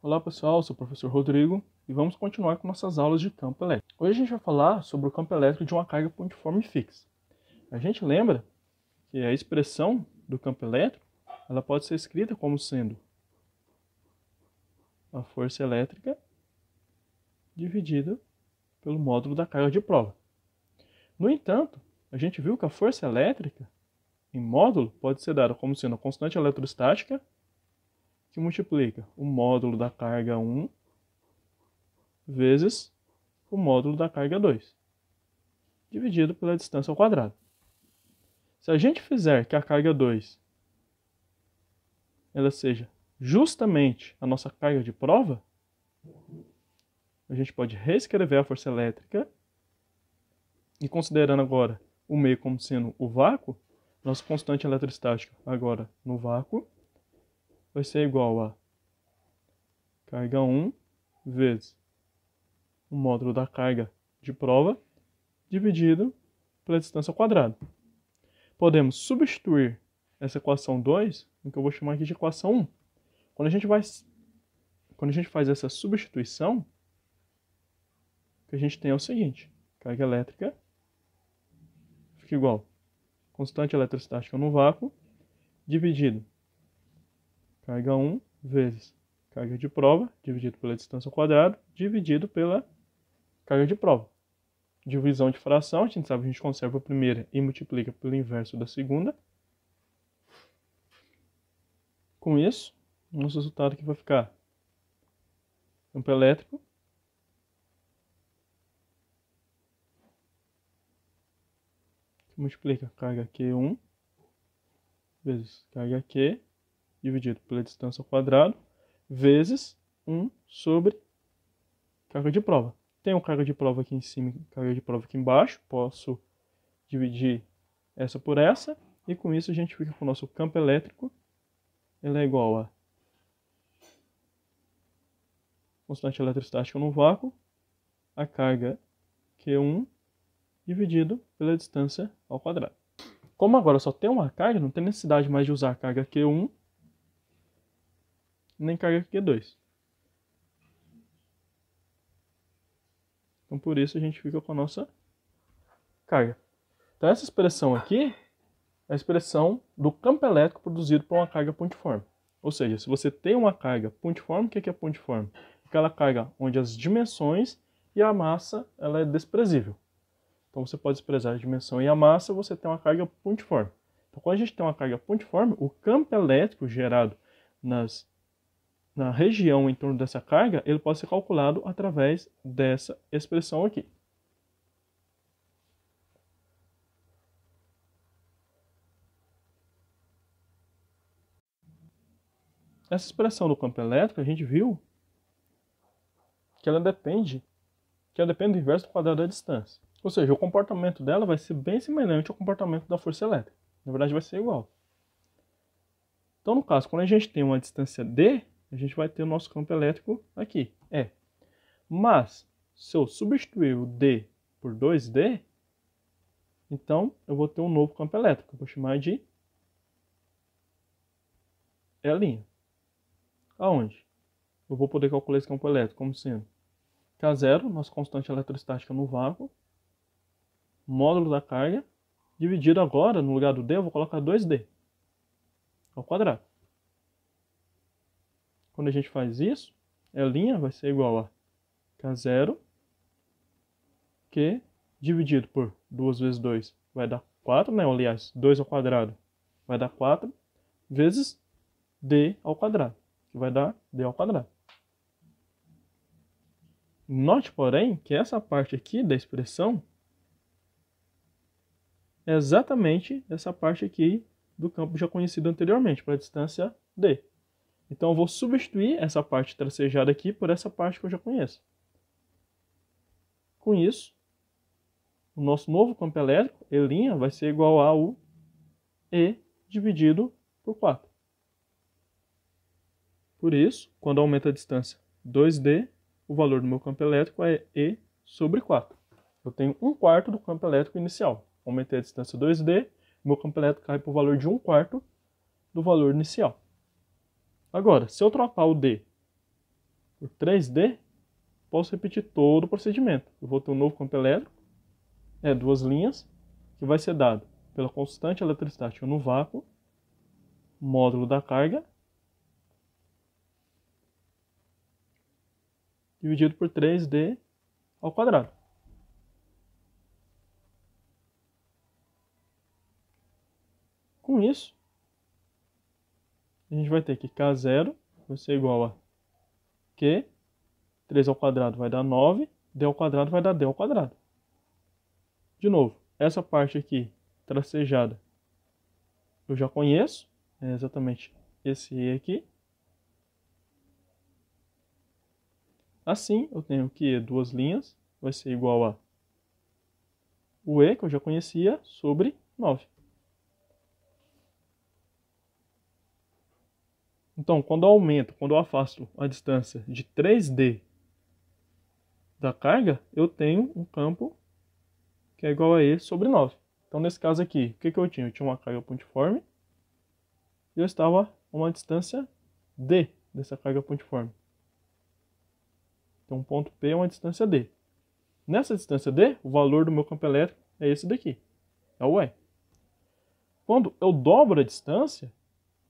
Olá pessoal, sou o professor Rodrigo e vamos continuar com nossas aulas de campo elétrico. Hoje a gente vai falar sobre o campo elétrico de uma carga pontiforme fixa. A gente lembra que a expressão do campo elétrico ela pode ser escrita como sendo a força elétrica dividida pelo módulo da carga de prova. No entanto, a gente viu que a força elétrica em módulo pode ser dada como sendo a constante eletrostática que multiplica o módulo da carga 1 vezes o módulo da carga 2, dividido pela distância ao quadrado. Se a gente fizer que a carga 2 ela seja justamente a nossa carga de prova, a gente pode reescrever a força elétrica e, considerando agora o meio como sendo o vácuo, nossa constante eletrostática agora no vácuo vai ser igual a carga 1 vezes o módulo da carga de prova dividido pela distância ao quadrado. Podemos substituir essa equação 2 no que eu vou chamar aqui de equação 1. Quando a gente faz essa substituição, o que a gente tem é o seguinte: carga elétrica fica igual a constante eletrostática no vácuo dividido carga 1 vezes carga de prova dividido pela distância ao quadrado dividido pela carga de prova. Divisão de fração, a gente sabe que a gente conserva a primeira e multiplica pelo inverso da segunda. Com isso, o nosso resultado aqui vai ficar campo elétrico que multiplica carga Q1 vezes carga Q dividido pela distância ao quadrado vezes 1 sobre carga de prova. Tenho carga de prova aqui em cima e carga de prova aqui embaixo. Posso dividir essa por essa. E com isso a gente fica com o nosso campo elétrico. Ele é igual a constante eletrostática no vácuo, a carga Q1 dividido pela distância ao quadrado. Como agora só tem uma carga, não tem necessidade mais de usar a carga Q1 nem carga Q2. Então, por isso, a gente fica com a nossa carga. Então, essa expressão aqui é a expressão do campo elétrico produzido por uma carga pontiforme. Ou seja, se você tem uma carga pontiforme, o que é pontiforme? Aquela carga onde as dimensões e a massa ela é desprezível. Então, você pode desprezar a dimensão e a massa, você tem uma carga pontiforme. Então, quando a gente tem uma carga pontiforme, o campo elétrico gerado na região em torno dessa carga, ele pode ser calculado através dessa expressão aqui. Essa expressão do campo elétrico, a gente viu que ela depende do inverso do quadrado da distância. Ou seja, o comportamento dela vai ser bem semelhante ao comportamento da força elétrica. Na verdade, vai ser igual. Então, no caso, quando a gente tem uma distância D, a gente vai ter o nosso campo elétrico aqui, E. Mas, se eu substituir o D por 2D, então eu vou ter um novo campo elétrico. Eu vou chamar de E'. Aonde? Eu vou poder calcular esse campo elétrico como sendo K0, nossa constante eletrostática no vácuo, módulo da carga, dividido agora, no lugar do D, eu vou colocar 2D ao quadrado. Quando a gente faz isso, E' vai ser igual a K0, que dividido por 2 vezes 2 vai dar 4, né? Aliás, 2 ao quadrado vai dar 4, vezes D ao quadrado, que vai dar D ao quadrado. Note, porém, que essa parte aqui da expressão é exatamente essa parte aqui do campo já conhecido anteriormente, para a distância D. Então, eu vou substituir essa parte tracejada aqui por essa parte que eu já conheço. Com isso, o nosso novo campo elétrico, E' vai ser igual ao E dividido por 4. Por isso, quando aumenta a distância 2D, o valor do meu campo elétrico é E sobre 4. Eu tenho 1/4 do campo elétrico inicial. Aumentei a distância 2D, meu campo elétrico cai para o valor de 1/4 do valor inicial. Agora, se eu trocar o D por 3D, posso repetir todo o procedimento. Eu vou ter um novo campo elétrico, duas linhas, que vai ser dado pela constante eletrostática no vácuo, módulo da carga, dividido por 3D ao quadrado. Com isso, a gente vai ter que K0 vai ser igual a Q, 3 ao quadrado vai dar 9, D ao quadrado vai dar D ao quadrado. De novo, essa parte aqui, tracejada, eu já conheço, é exatamente esse E aqui. Assim, eu tenho que duas linhas vai ser igual a o E, que eu já conhecia, sobre 9. Então, quando eu afasto a distância de 3D da carga, eu tenho um campo que é igual a E sobre 9. Então, nesse caso aqui, o que eu tinha? Eu tinha uma carga pontiforme e eu estava a uma distância D dessa carga pontiforme. Então, um ponto P é uma distância D. Nessa distância D, o valor do meu campo elétrico é esse daqui, é o E. Quando eu dobro a distância,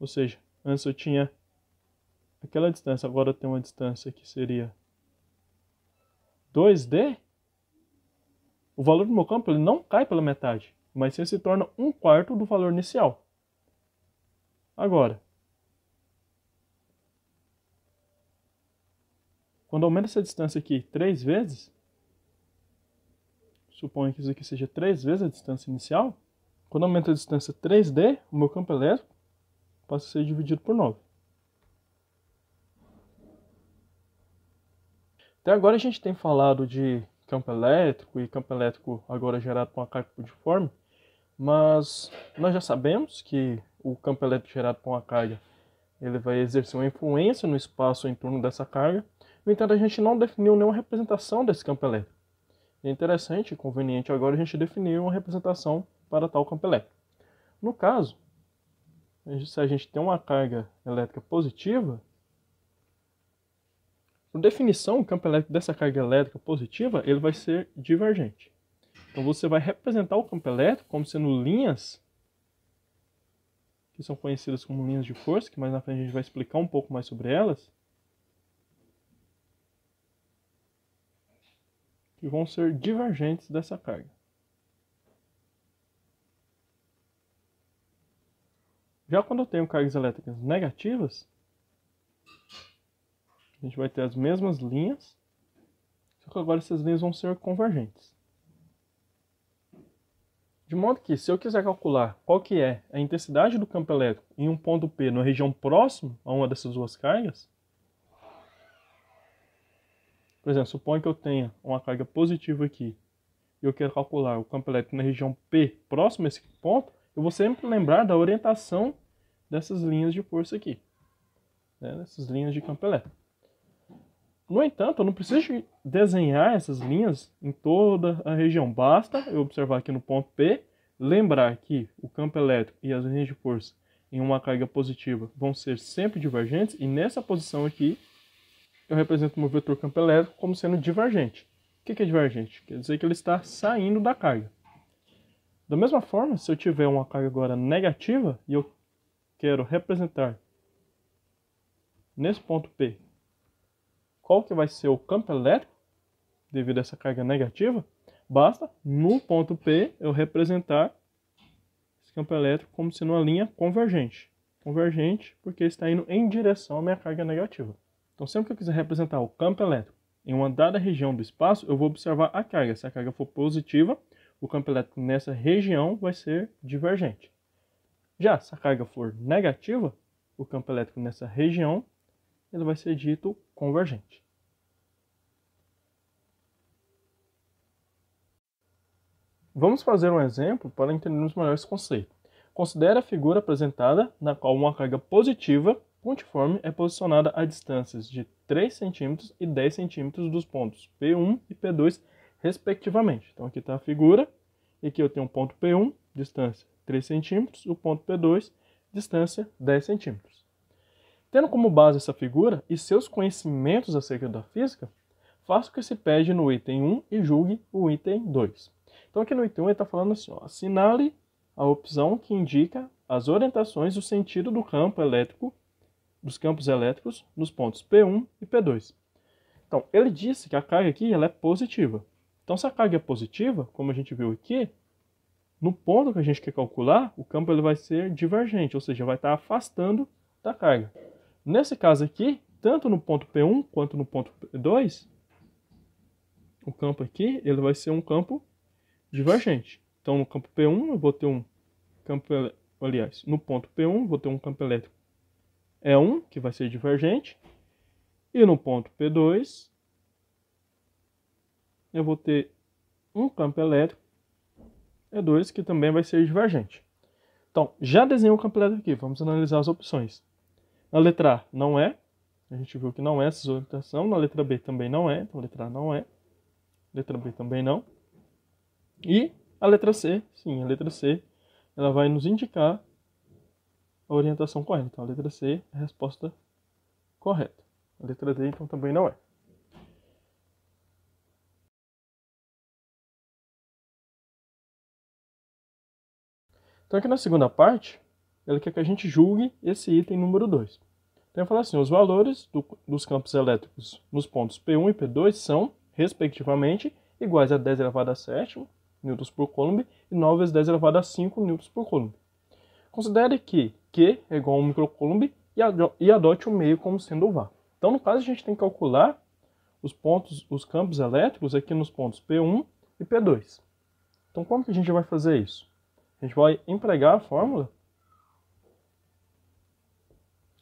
ou seja, antes eu tinha aquela distância, agora eu tenho uma distância que seria 2D, o valor do meu campo ele não cai pela metade, mas sim se torna 1/4 do valor inicial. Agora, quando aumenta essa distância aqui 3 vezes, suponho que isso aqui seja 3 vezes a distância inicial, quando aumenta a distância 3D, o meu campo elétrico passa a ser dividido por 9. Até agora a gente tem falado de campo elétrico e campo elétrico agora gerado por uma carga pontiforme, mas nós já sabemos que o campo elétrico gerado por uma carga ele vai exercer uma influência no espaço em torno dessa carga. No entanto, a gente não definiu nenhuma representação desse campo elétrico. É interessante e conveniente agora a gente definir uma representação para tal campo elétrico. No caso, se a gente tem uma carga elétrica positiva, por definição, o campo elétrico dessa carga elétrica positiva ele vai ser divergente. Então você vai representar o campo elétrico como sendo linhas que são conhecidas como linhas de força, que mais na frente a gente vai explicar um pouco mais sobre elas, que vão ser divergentes dessa carga. Já quando eu tenho cargas elétricas negativas, a gente vai ter as mesmas linhas, só que agora essas linhas vão ser convergentes. De modo que, se eu quiser calcular qual que é a intensidade do campo elétrico em um ponto P na região próxima a uma dessas duas cargas, por exemplo, suponho que eu tenha uma carga positiva aqui e eu quero calcular o campo elétrico na região P próximo a esse ponto, eu vou sempre lembrar da orientação dessas linhas de força aqui, dessas linhas de campo elétrico. No entanto, eu não preciso desenhar essas linhas em toda a região. Basta eu observar aqui no ponto P, lembrar que o campo elétrico e as linhas de força em uma carga positiva vão ser sempre divergentes, e nessa posição aqui eu represento o meu vetor campo elétrico como sendo divergente. O que é divergente? Quer dizer que ele está saindo da carga. Da mesma forma, se eu tiver uma carga agora negativa e eu quero representar nesse ponto P qual que vai ser o campo elétrico devido a essa carga negativa, basta no ponto P eu representar esse campo elétrico como sendo uma linha convergente. Convergente porque está indo em direção à minha carga negativa. Então sempre que eu quiser representar o campo elétrico em uma dada região do espaço, eu vou observar a carga. Se a carga for positiva, o campo elétrico nessa região vai ser divergente. Já se a carga for negativa, o campo elétrico nessa região ele vai ser dito convergente. Vamos fazer um exemplo para entendermos melhor esse conceito. Considere a figura apresentada na qual uma carga positiva pontiforme é posicionada a distâncias de 3 cm e 10 cm dos pontos P1 e P2, respectivamente. Então aqui está a figura, e aqui eu tenho um ponto P1, distância 3 cm, e o ponto P2, distância 10 cm. Tendo como base essa figura e seus conhecimentos acerca da física, faça o que se pede no item 1 e julgue o item 2. Então aqui no item 1 ele está falando assim, ó, assinale a opção que indica as orientações do sentido do campo elétrico, dos campos elétricos nos pontos P1 e P2. Então, ele disse que a carga aqui ela é positiva. Então, se a carga é positiva, como a gente viu aqui, no ponto que a gente quer calcular, o campo ele vai ser divergente, ou seja, vai estar afastando da carga. Nesse caso aqui, tanto no ponto P1 quanto no ponto P2, o campo aqui ele vai ser um campo divergente. Então, no campo P1 eu vou ter um campo, aliás, no ponto P1 vou ter um campo elétrico E1, que vai ser divergente, e no ponto P2 eu vou ter um campo elétrico E2, que também vai ser divergente. Então, já desenhei o campo elétrico aqui, vamos analisar as opções. Na letra A não é, a gente viu que não é essa orientação, na letra B também não é, então a letra A não é, letra B também não. E a letra C, sim, a letra C, ela vai nos indicar a orientação correta. Então a letra C é a resposta correta. A letra D, então, também não é. Então aqui na segunda parte, ele quer que a gente julgue esse item número 2. Então ele fala assim, os valores dos campos elétricos nos pontos P1 e P2 são, respectivamente, iguais a 10 elevado a 7 newtons por coulomb e 9 vezes 10 elevado a 5 newtons por coulomb. Considere que Q é igual a 1 microcoulomb e adote o meio como sendo o vácuo. Então, no caso, a gente tem que calcular os campos elétricos aqui nos pontos P1 e P2. Então, como que a gente vai fazer isso? A gente vai empregar a fórmula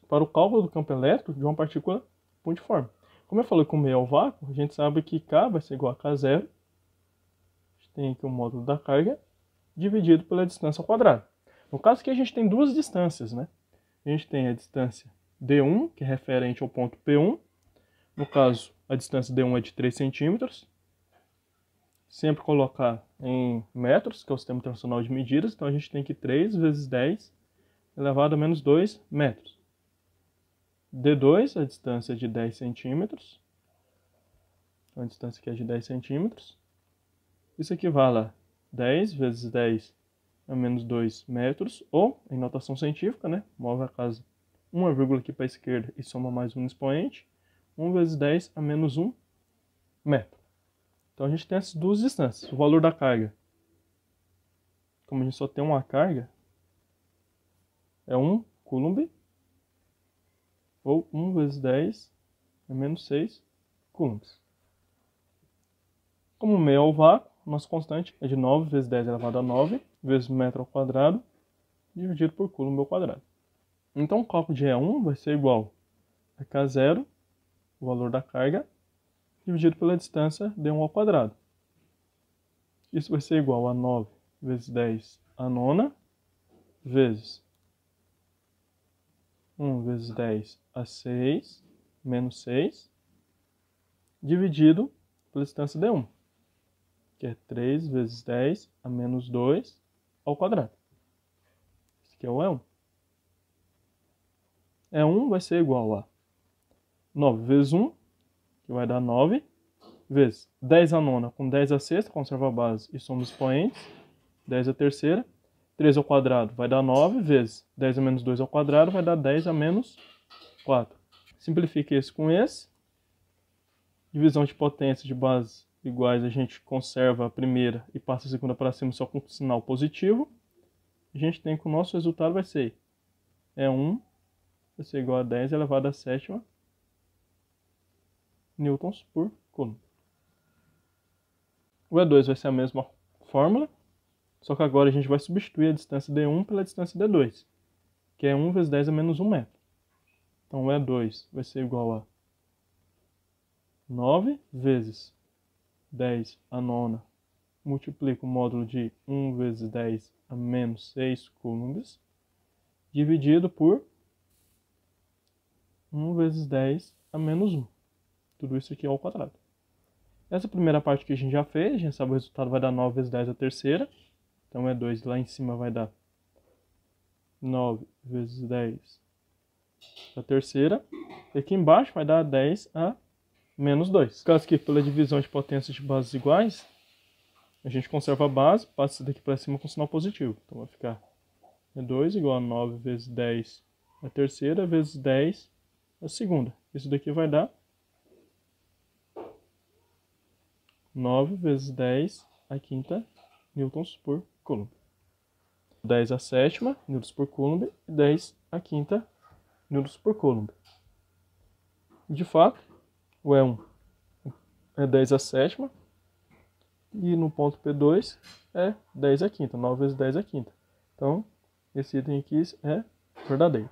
para o cálculo do campo elétrico de uma partícula pontiforme. Como eu falei que o meio é o vácuo, a gente sabe que K vai ser igual a K0. A gente tem aqui o módulo da carga dividido pela distância ao quadrado. No caso aqui a gente tem duas distâncias, né? A gente tem a distância D1, que é referente ao ponto P1. No caso, a distância D1 é de 3 centímetros. Sempre colocar em metros, que é o sistema internacional de medidas. Então a gente tem que 3 vezes 10 elevado a menos 2 metros. D2, a distância é de 10 centímetros. Então a distância aqui é de 10 centímetros. Isso equivale a 10 vezes 10 a menos 2 metros, ou, em notação científica, né, move a casa uma vírgula aqui para a esquerda e soma mais um expoente, 1 vezes 10 a menos 1 metro. Então a gente tem essas duas distâncias. O valor da carga, como a gente só tem uma carga, é 1 coulomb, ou 1 vezes 10 a menos 6 coulombs. Como o meio é o vácuo, nossa constante é de 9 vezes 10 elevado a 9 vezes metro ao quadrado dividido por coulomb ao quadrado. Então o cálculo de E1 vai ser igual a K0, o valor da carga, dividido pela distância D1 ao quadrado. Isso vai ser igual a 9 vezes 10 a nona vezes 1 vezes 10 a 6 menos 6 dividido pela distância D1, que é 3 vezes 10 a menos 2 ao quadrado. Esse aqui é o E1. E1 vai ser igual a 9 vezes 1, que vai dar 9, vezes 10 a nona com 10 a sexta, conserva a base e soma os expoentes, 10 a terceira, 3 ao quadrado vai dar 9, vezes 10 a menos 2 ao quadrado vai dar 10 a menos 4. Simplifique esse com esse. Divisão de potências de bases iguais, a gente conserva a primeira e passa a segunda para cima só com sinal positivo. A gente tem que o nosso resultado vai ser E1 vai ser igual a 10 elevado a sétima newtons por coulomb. O E2 vai ser a mesma fórmula, só que agora a gente vai substituir a distância D1 pela distância D2, que é 1 vezes 10 a menos 1 metro. Então o E2 vai ser igual a 9 vezes 10 a nona, multiplica o módulo de 1 vezes 10 a menos 6 coulombs, dividido por 1 vezes 10 a menos 1. Tudo isso aqui ao quadrado. Essa primeira parte que a gente já fez, a gente sabe o resultado vai dar 9 vezes 10 a terceira. Então E2 lá em cima vai dar 9 vezes 10 a terceira. E aqui embaixo vai dar 10 a menos 2. Caso que pela divisão de potências de bases iguais, a gente conserva a base, passa isso daqui para cima com sinal positivo. Então vai ficar 2 igual a 9 vezes 10 a terceira vezes 10 a segunda. Isso daqui vai dar 9 vezes 10 a quinta newtons por coulomb. 10 a sétima newtons por coulomb e 10 a quinta newtons por coulomb. De fato, o E1 é 10 a sétima e no ponto P2 é 10 a quinta, 9 vezes 10 a quinta. Então, esse item aqui é verdadeiro.